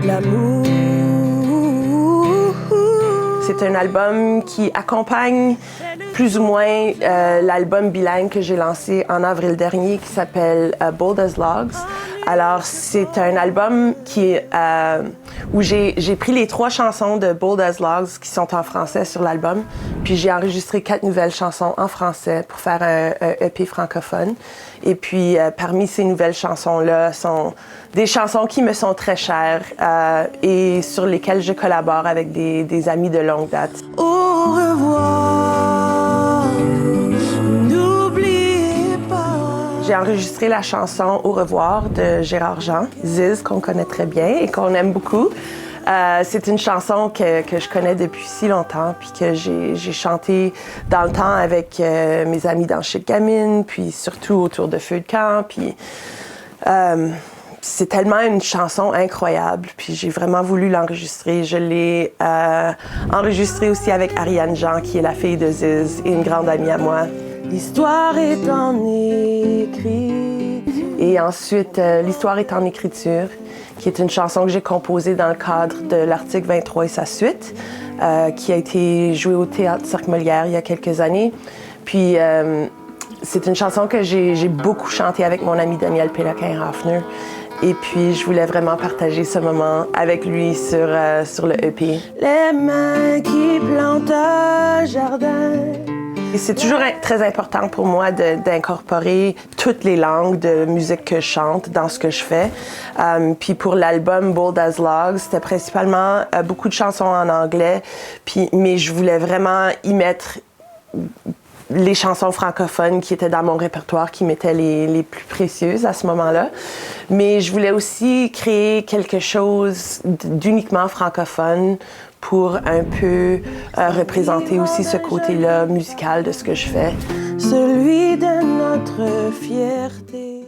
L'amour. C'est un album qui accompagne plus ou moins l'album bilingue que j'ai lancé en avril dernier qui s'appelle Bold as Logs. Alors, c'est un album où j'ai pris les 3 chansons de Bold as Logs qui sont en français sur l'album, puis j'ai enregistré 4 nouvelles chansons en français pour faire un EP francophone. Et puis, parmi ces nouvelles chansons-là sont des chansons qui me sont très chères et sur lesquelles je collabore avec des amis de longue date. Au revoir, n'oubliez pas. J'ai enregistré la chanson Au revoir de Gérard Jean, Ziz, qu'on connaît très bien et qu'on aime beaucoup. C'est une chanson que je connais depuis si longtemps, puis que j'ai chantée dans le temps avec mes amis dans Chic Gamine, puis surtout autour de Feu de camp. Puis c'est tellement une chanson incroyable, puis j'ai vraiment voulu l'enregistrer. Je l'ai enregistrée aussi avec Ariane Jean, qui est la fille de Ziz et une grande amie à moi. L'histoire est en écriture. Et ensuite, l'histoire est en écriture, qui est une chanson que j'ai composée dans le cadre de l'article 23 et sa suite, qui a été jouée au Théâtre Cirque Molière il y a quelques années. Puis c'est une chanson que j'ai beaucoup chantée avec mon ami Daniel Péloquin-Raffner. Et puis, je voulais vraiment partager ce moment avec lui sur le EP. Les mains qui plantent un jardin. Et c'est toujours très important pour moi d'incorporer toutes les langues de musique que je chante dans ce que je fais. Puis pour l'album Bold as Logs, c'était principalement beaucoup de chansons en anglais, mais je voulais vraiment y mettre les chansons francophones qui étaient dans mon répertoire, qui m'étaient les plus précieuses à ce moment-là. Mais je voulais aussi créer quelque chose d'uniquement francophone pour un peu représenter aussi ce côté-là musical de ce que je fais. Celui de notre fierté.